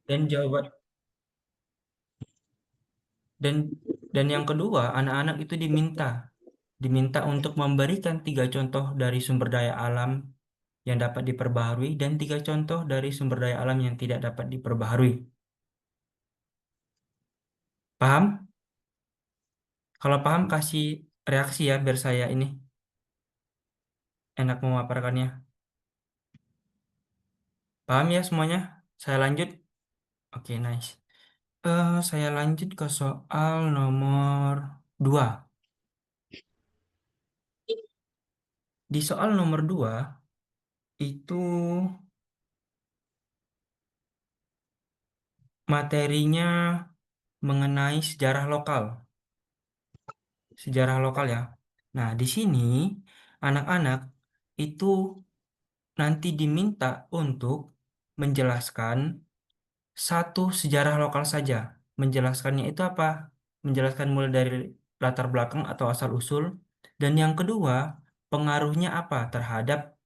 Dan jawaban dan dan yang kedua, anak-anak itu diminta untuk memberikan tiga contoh dari sumber daya alam yang dapat diperbaharui dan tiga contoh dari sumber daya alam yang tidak dapat diperbaharui. Paham? Kalau paham kasih reaksi ya biar saya ini enak memaparkannya. Paham ya semuanya? Saya lanjut. Oke, nice. Saya lanjut ke soal nomor 2. Di soal nomor 2 itu materinya mengenai sejarah lokal. Sejarah lokal ya. Nah, di sini anak-anak itu nanti diminta untuk menjelaskan satu sejarah lokal saja. Menjelaskannya itu apa? Menjelaskan mulai dari latar belakang atau asal-usul. Dan yang kedua, pengaruhnya apa terhadap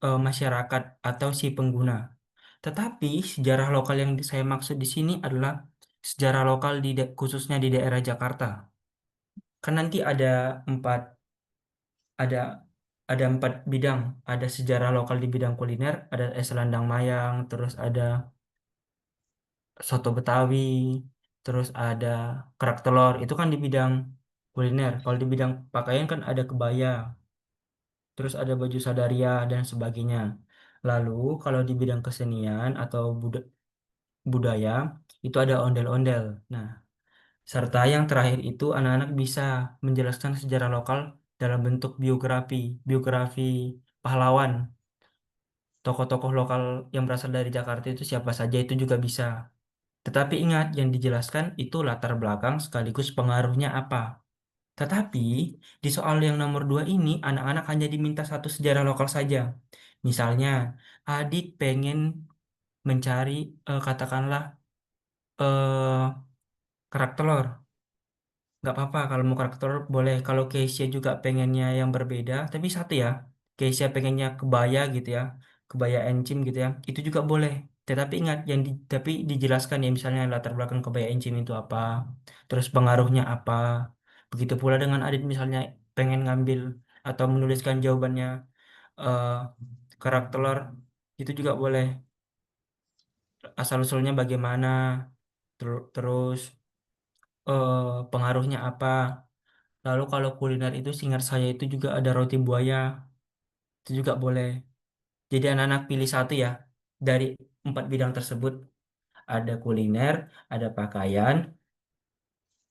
masyarakat atau si pengguna. Tetapi sejarah lokal yang saya maksud di sini adalah sejarah lokal khususnya di daerah Jakarta. Kan nanti empat ada ada 4 bidang. Ada sejarah lokal di bidang kuliner, ada es selendang mayang, terus ada soto Betawi, terus ada kerak telur. Itu kan di bidang kuliner. Kalau di bidang pakaian kan ada kebaya, terus ada baju sadaria dan sebagainya. Lalu kalau di bidang kesenian atau budaya itu ada ondel-ondel. Nah, serta yang terakhir itu anak-anak bisa menjelaskan sejarah lokal dalam bentuk biografi pahlawan, tokoh-tokoh lokal yang berasal dari Jakarta itu siapa saja itu juga bisa. Tetapi ingat, yang dijelaskan itu latar belakang sekaligus pengaruhnya apa. Tetapi di soal yang nomor 2 ini, anak-anak hanya diminta satu sejarah lokal saja. Misalnya, Adit pengen mencari, katakanlah, eh, kerak telur. Nggak apa-apa kalau mau karakter boleh. Kalau Keisha juga pengennya yang berbeda, tapi satu ya. Keisha pengennya kebaya gitu ya, kebaya encim gitu ya. Itu juga boleh. Tetapi ingat tapi dijelaskan ya misalnya latar belakang kebaya encim itu apa, terus pengaruhnya apa. Begitu pula dengan Adit misalnya pengen ngambil atau menuliskan jawabannya eh karakter itu juga boleh. Asal usulnya bagaimana, terus pengaruhnya apa. Lalu kalau kuliner itu seingat saya itu juga ada roti buaya, itu juga boleh. Jadi anak-anak pilih satu ya dari 4 bidang tersebut. Ada kuliner, ada pakaian,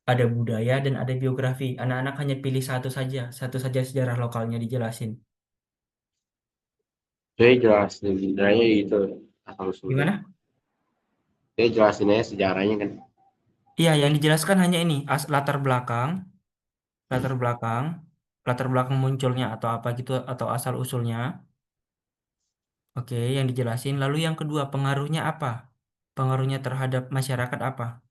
ada budaya, dan ada biografi. Anak-anak hanya pilih satu saja sejarah lokalnya dijelasin. Saya jelasin sejarahnya gitu asal usulnya. Gimana? Saya jelasin aja sejarahnya kan. Iya, yang dijelaskan hanya ini, latar belakang, latar belakang munculnya atau apa gitu, atau asal usulnya. Oke, yang dijelasin. Lalu yang kedua, pengaruhnya apa? Pengaruhnya terhadap masyarakat apa?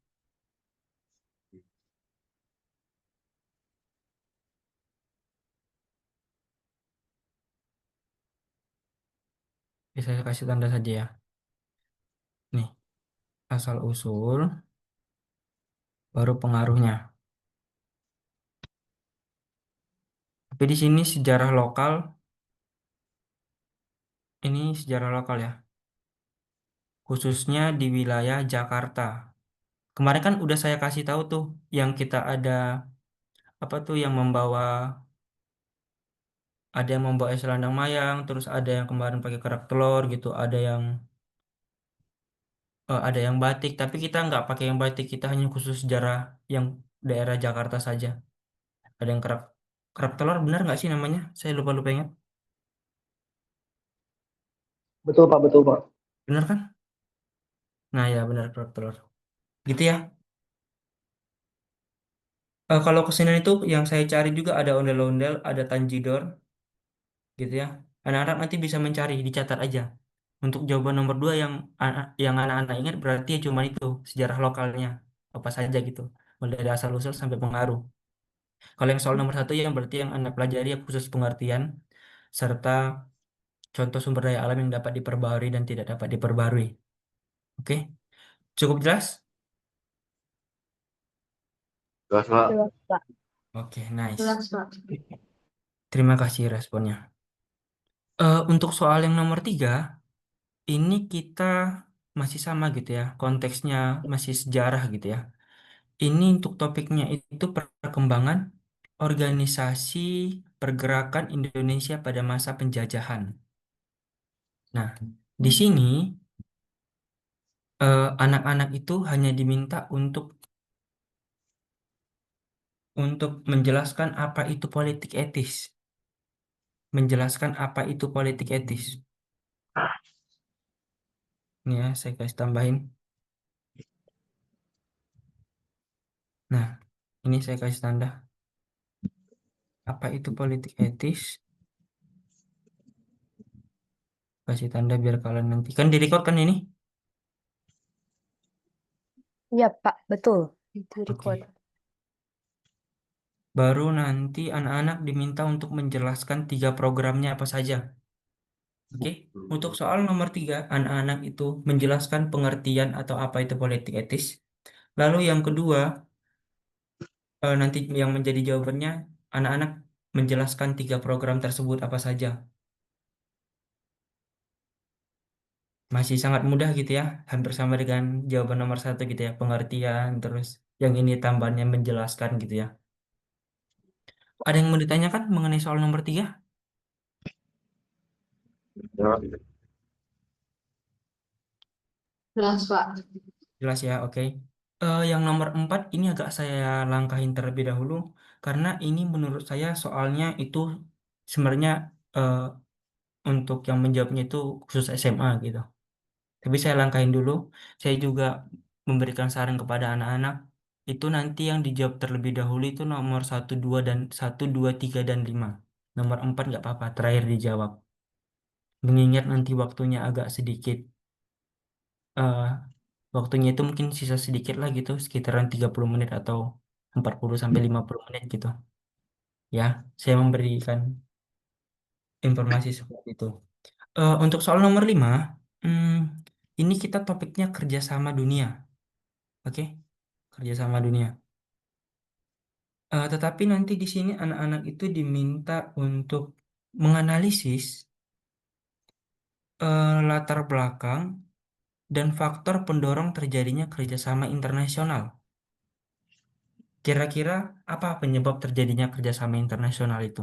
Bisa saya kasih tanda saja ya. Nih, asal usul, baru pengaruhnya. Tapi di sini sejarah lokal, ini sejarah lokal ya, khususnya di wilayah Jakarta. Kemarin kan udah saya kasih tahu tuh, yang kita apa tuh yang ada yang membawa es selendang mayang, terus ada yang kemarin pakai kerak telur gitu, ada yang batik. Tapi kita nggak pakai yang batik, kita hanya khusus sejarah yang daerah Jakarta saja. Ada yang kerak telur, benar nggak sih namanya? Saya lupa lupa ingat. Betul Pak, betul Pak. Benar kan? Nah ya benar kerak telur. Gitu ya. Kalau kesenian itu yang saya cari juga ada ondel-ondel, ada tanjidor, gitu ya. Anak-anak nanti bisa mencari, dicatat aja. Untuk jawaban nomor 2 yang anak-anak ingat berarti ya cuma itu sejarah lokalnya apa saja gitu, mulai dari asal usul sampai pengaruh. Kalau yang soal nomor 1 yang berarti yang anak pelajari ya khusus pengertian serta contoh sumber daya alam yang dapat diperbarui dan tidak dapat diperbarui. Oke, cukup jelas? Jelas, Pak. Jelas, Pak. Oke, nice. Jelas, Pak. Terima kasih responnya. Untuk soal yang nomor 3, ini kita masih sama gitu ya, konteksnya masih sejarah gitu ya. Ini untuk topiknya itu perkembangan organisasi pergerakan Indonesia pada masa penjajahan. Nah, di sini anak-anak itu hanya diminta untuk menjelaskan apa itu politik etis. Menjelaskan apa itu politik etis. Ini ya, saya kasih tambahin. Nah, ini saya kasih tanda. Apa itu politik etis? Kasih tanda biar kalian nanti. Kan di-record kan ini? Iya, Pak. Betul. Itu Oke. record. Baru nanti anak-anak diminta untuk menjelaskan 3 programnya apa saja. Oke. Untuk soal nomor 3, anak-anak itu menjelaskan pengertian atau apa itu politik etis. Lalu yang kedua, nanti yang menjadi jawabannya, anak-anak menjelaskan 3 program tersebut apa saja. Masih sangat mudah gitu ya, hampir sama dengan jawaban nomor 1 gitu ya, pengertian, terus yang ini tambahannya menjelaskan gitu ya. Ada yang mau ditanyakan mengenai soal nomor 3? Jelas. Jelas, Pak. Jelas ya, oke. Yang nomor 4 ini agak saya langkahin terlebih dahulu, karena ini menurut saya soalnya itu sebenarnya eh, untuk yang menjawabnya itu khusus SMA gitu. Tapi saya langkahin dulu. Saya juga memberikan saran kepada anak-anak. Itu nanti yang dijawab terlebih dahulu itu nomor 1, 2, 3, dan 5. Nomor 4 nggak apa-apa, terakhir dijawab. Mengingat nanti waktunya agak sedikit. eh, Waktunya itu mungkin sisa sedikit lah gitu, sekitaran 30 menit atau 40 sampai 50 menit gitu. Ya, saya memberikan informasi seperti itu. Untuk soal nomor 5, hmm, ini kita topiknya kerjasama dunia. Oke, kerjasama dunia. Tetapi nanti di sini anak-anak itu diminta untuk menganalisis latar belakang dan faktor pendorong terjadinya kerjasama internasional. Kira-kira apa penyebab terjadinya kerjasama internasional itu?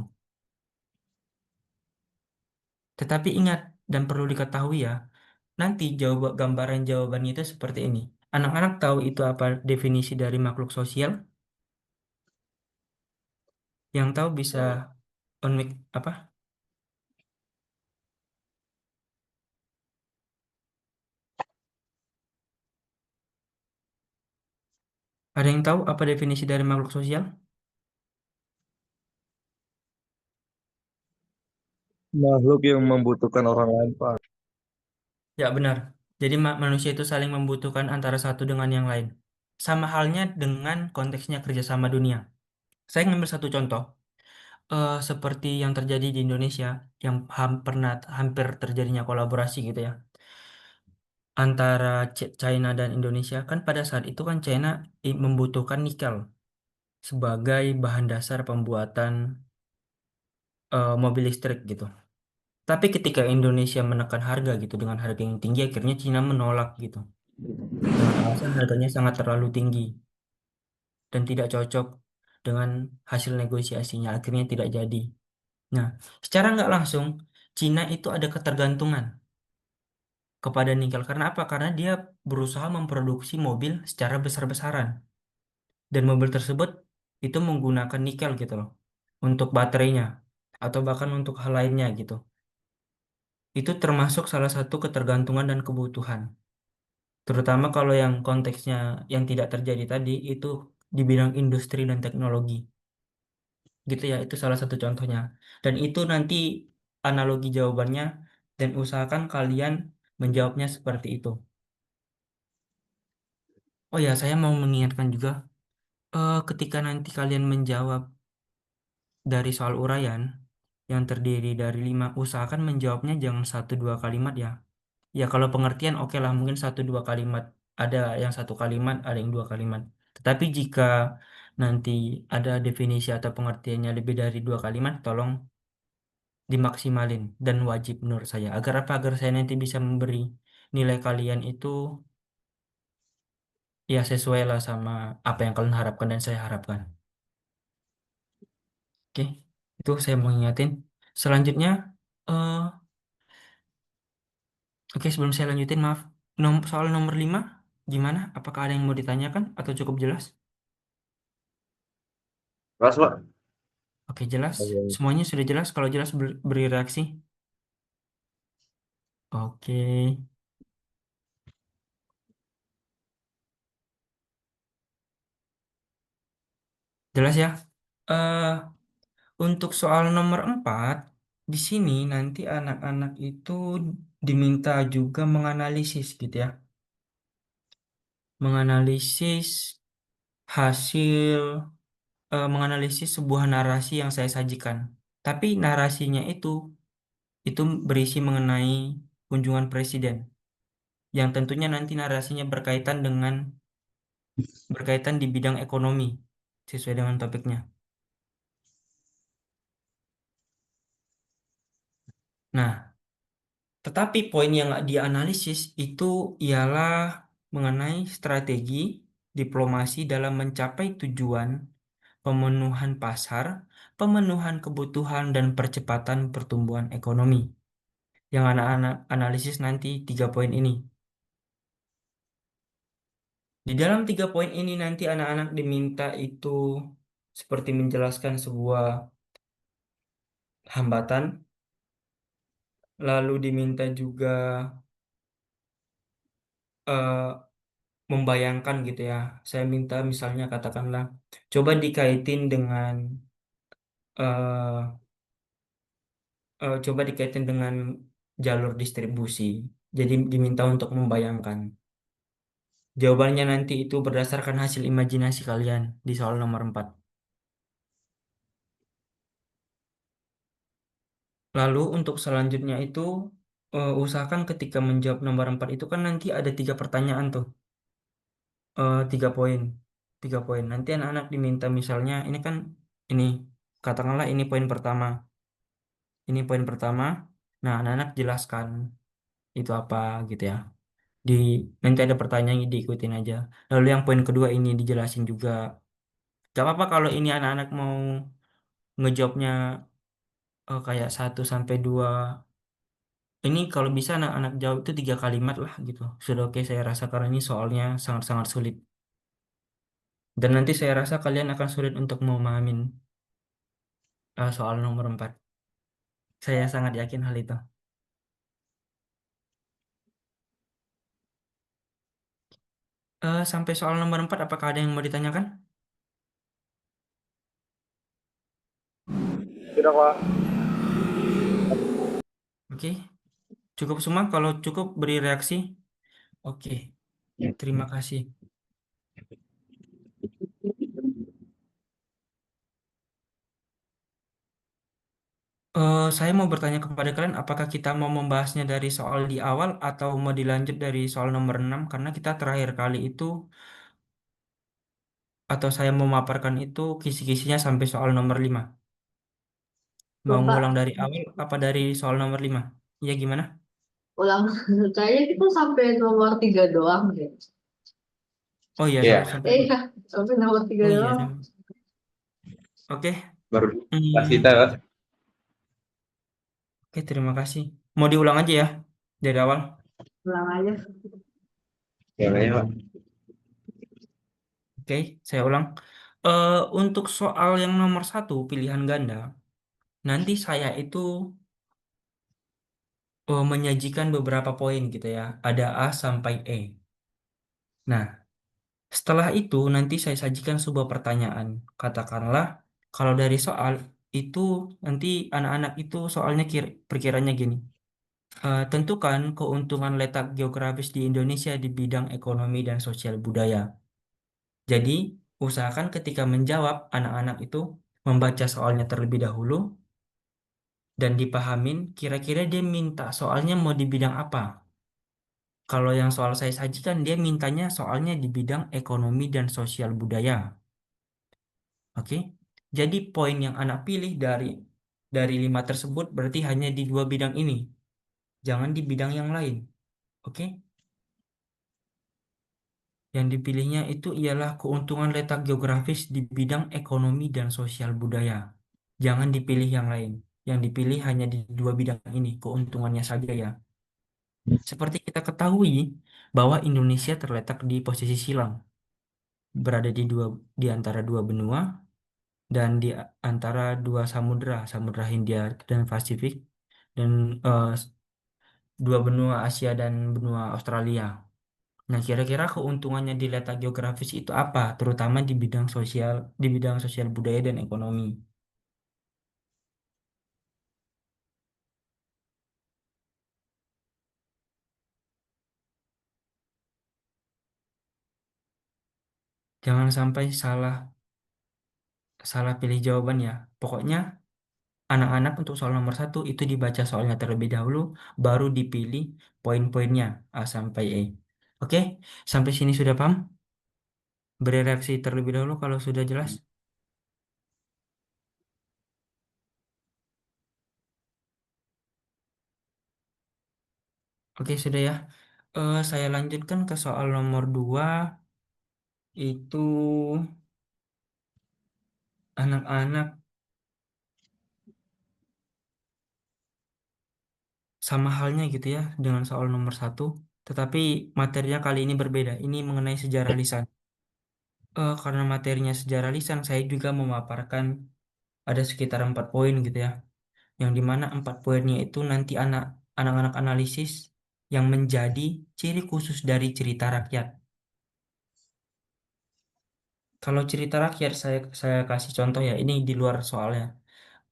Tetapi ingat dan perlu diketahui ya, nanti gambaran jawabannya itu seperti ini. Anak-anak tahu itu apa definisi dari makhluk sosial? Yang tahu bisa on mic apa? Ada yang tahu apa definisi dari makhluk sosial? Makhluk yang membutuhkan orang lain, Pak. Ya benar. Jadi manusia itu saling membutuhkan antara satu dengan yang lain. Sama halnya dengan konteksnya kerjasama dunia. Saya ngambil satu contoh, seperti yang terjadi di Indonesia, yang hampir terjadinya kolaborasi gitu ya, antara China dan Indonesia. Kan pada saat itu kan China membutuhkan nikel sebagai bahan dasar pembuatan mobil listrik gitu. Tapi ketika Indonesia menekan harga gitu dengan harga yang tinggi, akhirnya China menolak gitu. Dengan alasan harganya sangat terlalu tinggi dan tidak cocok dengan hasil negosiasinya, akhirnya tidak jadi. Nah, secara nggak langsung, Cina itu ada ketergantungan kepada nikel. Karena apa? Karena dia berusaha memproduksi mobil secara besar-besaran. Dan mobil tersebut itu menggunakan nikel gitu loh, untuk baterainya, atau bahkan untuk hal lainnya gitu. Itu termasuk salah satu ketergantungan dan kebutuhan. Terutama kalau yang konteksnya yang tidak terjadi tadi, itu di bidang industri dan teknologi. Gitu ya, itu salah satu contohnya. Dan itu nanti analogi jawabannya dan usahakan kalian menjawabnya seperti itu. Oh ya, saya mau mengingatkan juga, ketika nanti kalian menjawab dari soal uraian, yang terdiri dari 5. Usahakan menjawabnya jangan satu dua kalimat ya. Ya kalau pengertian oke lah mungkin satu dua kalimat. Ada yang satu kalimat, ada yang dua kalimat. Tetapi jika nanti ada definisi atau pengertiannya lebih dari dua kalimat, tolong dimaksimalin dan wajib menurut saya. Agar apa? Agar saya nanti bisa memberi nilai kalian itu ya sesuai lah sama apa yang kalian harapkan dan saya harapkan. Oke, itu saya mau ingatin. Selanjutnya, eh oke sebelum saya lanjutin maaf, soal nomor 5 gimana? Apakah ada yang mau ditanyakan atau cukup jelas? Kelas, Pak. Oke jelas, semuanya sudah jelas. Kalau jelas beri reaksi. Oke, jelas ya. eh untuk soal nomor 4 di sini nanti anak-anak itu diminta juga menganalisis gitu ya. Menganalisis hasil, menganalisis sebuah narasi yang saya sajikan. Tapi narasinya itu berisi mengenai kunjungan presiden, yang tentunya nanti narasinya berkaitan di bidang ekonomi sesuai dengan topiknya. Nah, tetapi poin yang dianalisis itu ialah mengenai strategi diplomasi dalam mencapai tujuan pemenuhan pasar, pemenuhan kebutuhan, dan percepatan pertumbuhan ekonomi. Yang anak-anak analisis nanti 3 poin ini. Di dalam 3 poin ini nanti anak-anak diminta itu seperti menjelaskan sebuah hambatan, lalu diminta juga eh, membayangkan gitu ya. Saya minta misalnya katakanlah, coba dikaitin dengan eh, coba dikaitin dengan jalur distribusi. Jadi diminta untuk membayangkan. Jawabannya nanti itu berdasarkan hasil imajinasi kalian di soal nomor 4. Lalu untuk selanjutnya itu usahakan ketika menjawab nomor 4 itu kan nanti ada 3 pertanyaan tuh. 3 poin. 3 poin. Nanti anak-anak diminta misalnya ini kan ini katakanlah ini poin pertama. Ini poin pertama. Nah, anak-anak jelaskan itu apa gitu ya. Di nanti ada pertanyaan yang diikutin aja. Lalu yang poin kedua ini dijelasin juga. Gak apa-apa kalau ini anak-anak mau ngejawabnya kayak 1 sampai 2. Ini kalau bisa anak-anak jawab itu 3 kalimat lah gitu. Sudah oke saya rasa karena ini soalnya sangat-sangat sulit. Dan nanti saya rasa kalian akan sulit untuk memahamin soal nomor 4. Saya sangat yakin hal itu. Sampai soal nomor 4, apakah ada yang mau ditanyakan? Tidak, Pak. Oke, cukup semua. Kalau cukup beri reaksi. Oke, terima kasih. Saya mau bertanya kepada kalian, apakah kita mau membahasnya dari soal di awal atau mau dilanjut dari soal nomor 6? Karena kita terakhir kali itu, atau saya mau memaparkan itu kisi-kisinya sampai soal nomor 5. Mau Coba ngulang dari awal apa dari soal nomor 5? Iya gimana? ulang. Kayaknya kita sampai nomor 3 doang deh. Oh iya, Iya, sampai. Iya, sampai nomor 3 Oh iya, doang. Oke. baru kelas kita, Hmm, Pak. oke, terima kasih. Mau diulang aja ya dari awal. Ulang aja. Ya, ya, Pak. Oke, saya ulang. Untuk soal yang nomor 1 pilihan ganda, nanti saya itu menyajikan beberapa poin gitu ya. Ada A sampai E. Nah, setelah itu nanti saya sajikan sebuah pertanyaan. Katakanlah kalau dari soal itu nanti anak-anak itu soalnya perkiranya gini. Tentukan keuntungan letak geografis di Indonesia di bidang ekonomi dan sosial budaya. Jadi, usahakan ketika menjawab anak-anak itu membaca soalnya terlebih dahulu, dan dipahamin kira-kira dia minta soalnya mau di bidang apa. Kalau yang soal saya sajikan dia mintanya soalnya di bidang ekonomi dan sosial budaya. Oke. Jadi poin yang anak pilih dari 5 tersebut berarti hanya di 2 bidang ini. Jangan di bidang yang lain. Oke. Yang dipilihnya itu ialah keuntungan letak geografis di bidang ekonomi dan sosial budaya. Jangan dipilih yang lain. Yang dipilih hanya di 2 bidang ini, keuntungannya saja ya. Seperti kita ketahui bahwa Indonesia terletak di posisi silang, berada di antara 2 benua dan di antara 2 samudra, Samudra Hindia dan Pasifik, dan 2 benua Asia dan benua Australia. Nah, kira-kira keuntungannya di letak geografis itu apa? Terutama di bidang sosial budaya dan ekonomi. Jangan sampai salah salah pilih jawaban ya. Pokoknya anak-anak untuk soal nomor 1 itu dibaca soalnya terlebih dahulu, baru dipilih poin-poinnya A sampai E. Oke, sampai sini sudah paham? Beri reaksi terlebih dahulu kalau sudah jelas. Oke, sudah ya. Saya lanjutkan ke soal nomor 2. Itu anak-anak sama halnya gitu ya dengan soal nomor 1. Tetapi materinya kali ini berbeda. Ini mengenai sejarah lisan. Karena materinya sejarah lisan, saya juga memaparkan ada sekitar 4 poin gitu ya. Yang dimana 4 poinnya itu nanti anak-anak analisis yang menjadi ciri khusus dari cerita rakyat. Kalau cerita rakyat saya kasih contoh ya, ini di luar soalnya.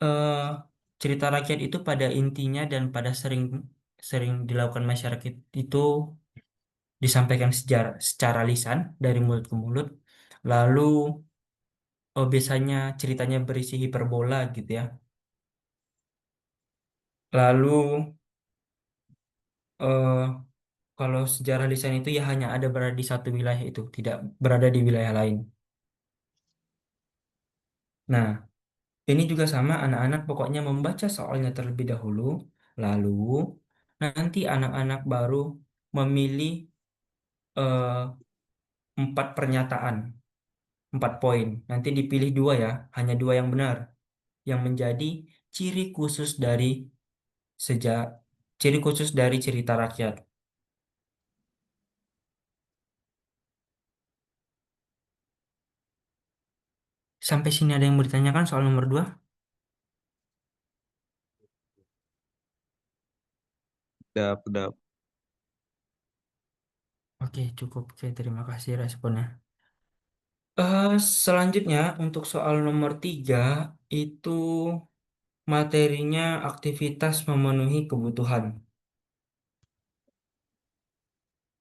eh Cerita rakyat itu pada intinya dan pada sering sering dilakukan masyarakat itu disampaikan secara lisan dari mulut ke mulut. Lalu biasanya ceritanya berisi hiperbola gitu ya. Lalu eh, kalau sejarah lisan itu ya hanya ada berada di satu wilayah itu, tidak berada di wilayah lain. Nah, ini juga sama anak-anak pokoknya membaca soalnya terlebih dahulu, lalu nanti anak-anak baru memilih eh, 4 pernyataan, 4 poin. Nanti dipilih 2 ya, hanya 2 yang benar, yang menjadi ciri khusus dari sejak ciri khusus dari cerita rakyat. Sampai sini ada yang mau ditanyakan soal nomor 2? Udah. Oke, cukup. Oke, terima kasih responnya. Selanjutnya untuk soal nomor 3 itu materinya aktivitas memenuhi kebutuhan,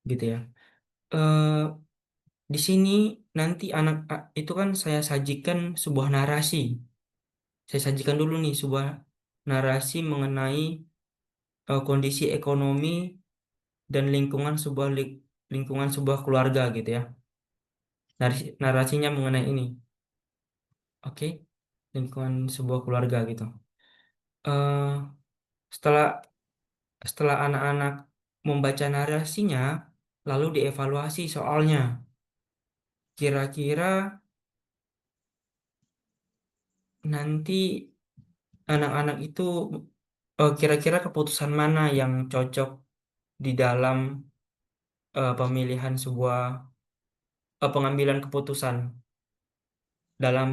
gitu ya. Eh, di sini nanti itu kan saya sajikan sebuah narasi. Saya sajikan dulu nih sebuah narasi mengenai kondisi ekonomi dan lingkungan sebuah keluarga gitu ya. Narasinya mengenai ini, oke? Lingkungan sebuah keluarga gitu. eh setelah setelah anak-anak membaca narasinya, lalu dievaluasi soalnya. Kira-kira nanti anak-anak itu kira-kira keputusan mana yang cocok di dalam pemilihan pengambilan keputusan dalam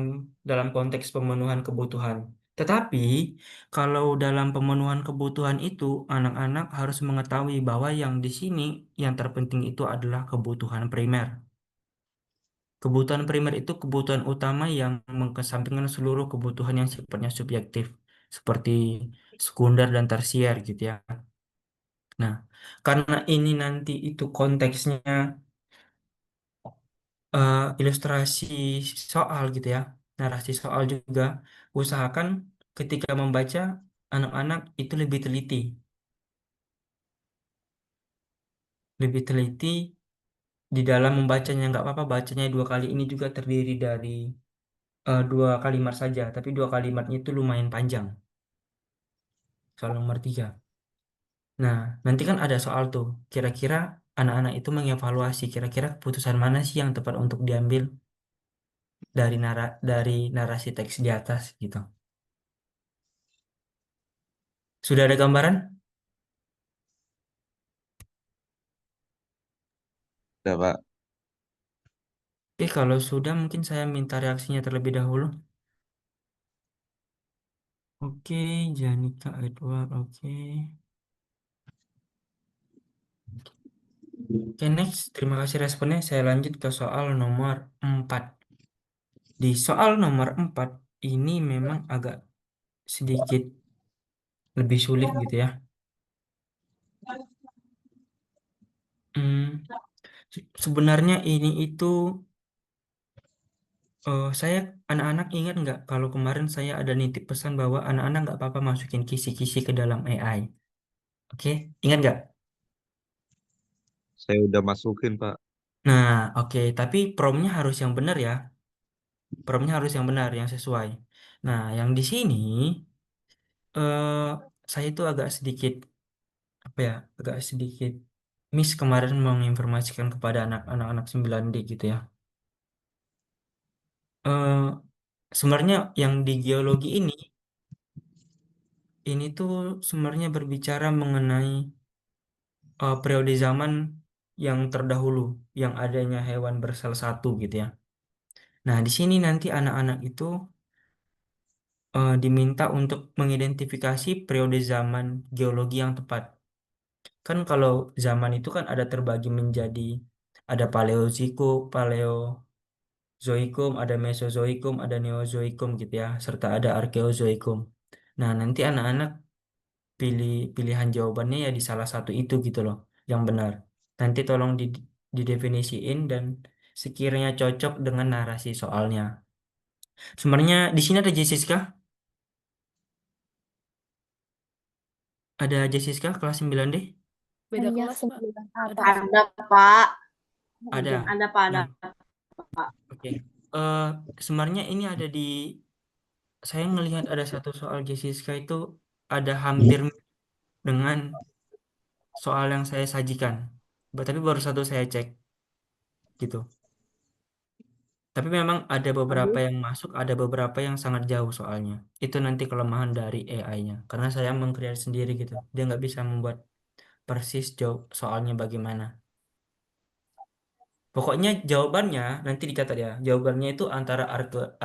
dalam konteks pemenuhan kebutuhan. Tetapi kalau dalam pemenuhan kebutuhan itu anak-anak harus mengetahui bahwa yang di sini yang terpenting itu adalah kebutuhan primer. Kebutuhan primer itu kebutuhan utama yang mengesampingkan seluruh kebutuhan yang sifatnya subjektif, seperti sekunder dan tersier gitu ya. Nah, karena ini nanti itu konteksnya ilustrasi soal gitu ya, narasi soal juga, usahakan ketika membaca anak-anak itu lebih teliti di dalam membacanya. Nggak apa-apa bacanya 2 kali, ini juga terdiri dari 2 kalimat saja, tapi 2 kalimatnya itu lumayan panjang. Soal nomor 3. Nah, nanti kan ada soal tuh. Kira-kira anak-anak itu mengevaluasi kira-kira keputusan mana sih yang tepat untuk diambil dari narasi teks di atas gitu. Sudah ada gambaran? Ya, Pak. Oke, kalau sudah mungkin saya minta reaksinya terlebih dahulu. Oke, Janika Edward, oke. Oke, next. Terima kasih responnya. Saya lanjut ke soal nomor 4. Di soal nomor 4 ini memang agak sedikit lebih sulit gitu ya. Hmm, sebenarnya ini itu saya anak-anak ingat nggak kalau kemarin saya ada nitip pesan bahwa anak-anak nggak apa-apa masukin kisi-kisi ke dalam AI. Oke, ingat nggak? Saya udah masukin, Pak. Nah, oke, tapi promnya harus yang benar ya. Promnya harus yang benar, yang sesuai. Nah, yang di sini eh saya itu agak sedikit apa ya, agak sedikit miss kemarin menginformasikan kepada anak-anak 9D gitu ya. eh Sebenarnya yang di geologi ini tuh sebenarnya berbicara mengenai periode zaman yang terdahulu, yang adanya hewan bersel satu gitu ya. Nah, di sini nanti anak-anak itu diminta untuk mengidentifikasi periode zaman geologi yang tepat. Kan kalau zaman itu kan ada terbagi menjadi ada Paleozoikum, ada Mesozoikum, ada Neozoikum gitu ya, serta ada Arkeozoikum. Nah, nanti anak-anak pilih pilihan jawabannya ya di salah satu itu gitu loh, yang benar. Nanti tolong didefinisiin dan sekiranya cocok dengan narasi soalnya. Sebenarnya di sini ada Jessica, kelas 9D, Beda Hanya kelas, Pak. 9 apa? Ada. Ada, Pak. ada. Ada, Pak. Ada, Nah, Pak. oke. Eh Sebenarnya ini ada saya melihat ada satu soal Jessica itu ada hampir dengan soal yang saya sajikan. Tapi baru satu saya cek gitu. Tapi memang ada beberapa Aduh. yang masuk, ada beberapa yang sangat jauh soalnya. Itu nanti kelemahan dari AI-nya. Karena saya meng-create sendiri gitu. Dia nggak bisa membuat persis jawab soalnya bagaimana. Pokoknya jawabannya nanti dicatat ya. Jawabannya itu antara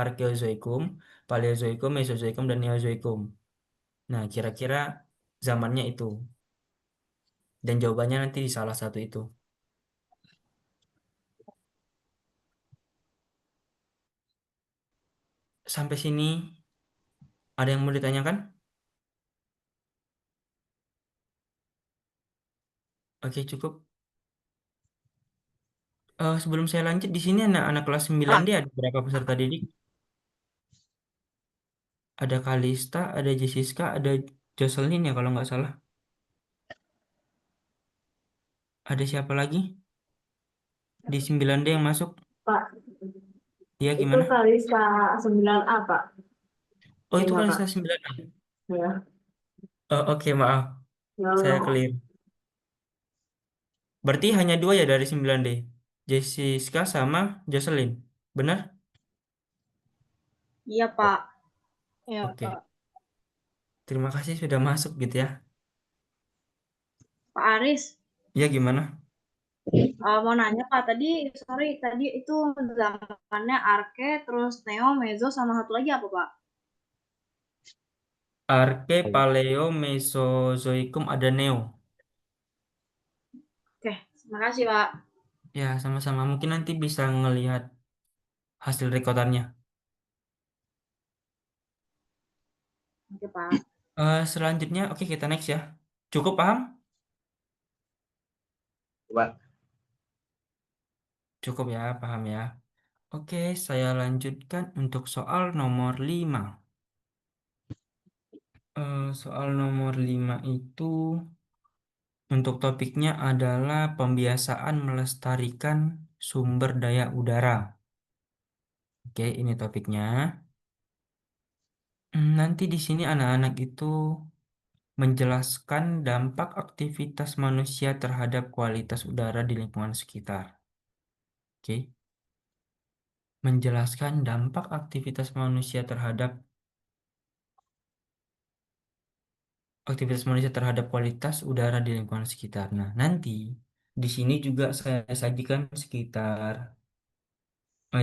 Arkeozoikum, Paleozoikum, Mesozoikum, dan Neozoikum. Nah, kira-kira zamannya itu. Dan jawabannya nanti di salah satu itu. Sampai sini ada yang mau ditanyakan? Oke, cukup. Sebelum saya lanjut, di sini anak-anak kelas 9D ada berapa peserta didik? Ada Kalista, ada Jessica, ada Jocelyn ya kalau nggak salah. Ada siapa lagi? Di 9D yang masuk? Pak, Iya itu gimana? Kalista 9A, Pak. Oh itu Iya, Pak. Kalista 9A. Ya. Oh, oke maaf, Ya, saya Allah. keliru. Berarti hanya dua ya dari 9D? Jessica sama Jocelyn. Benar? Iya, Pak. Ya, Oke. Pak. Terima kasih sudah masuk gitu ya. Pak Aris, Iya gimana? mau nanya, Pak. Tadi itu zamannya Arke, terus Neo, Mezo, sama satu lagi apa, Pak? Arke, Paleo, Mesozoikum, ada Neo. Oke, terima kasih, Pak. Ya sama-sama. Mungkin nanti bisa ngelihat hasil rekodannya. Oke, Pak. Selanjutnya, oke kita next ya. Cukup paham? Pak. Cukup ya, paham ya. Oke, saya lanjutkan untuk soal nomor 5. Soal nomor 5 itu untuk topiknya adalah pembiasaan melestarikan sumber daya udara. Oke, ini topiknya. Nanti di sini anak-anak itu menjelaskan dampak aktivitas manusia terhadap kualitas udara di lingkungan sekitar. Oke, menjelaskan dampak aktivitas manusia terhadap kualitas udara di lingkungan sekitar. Nah, nanti di sini juga saya sajikan sekitar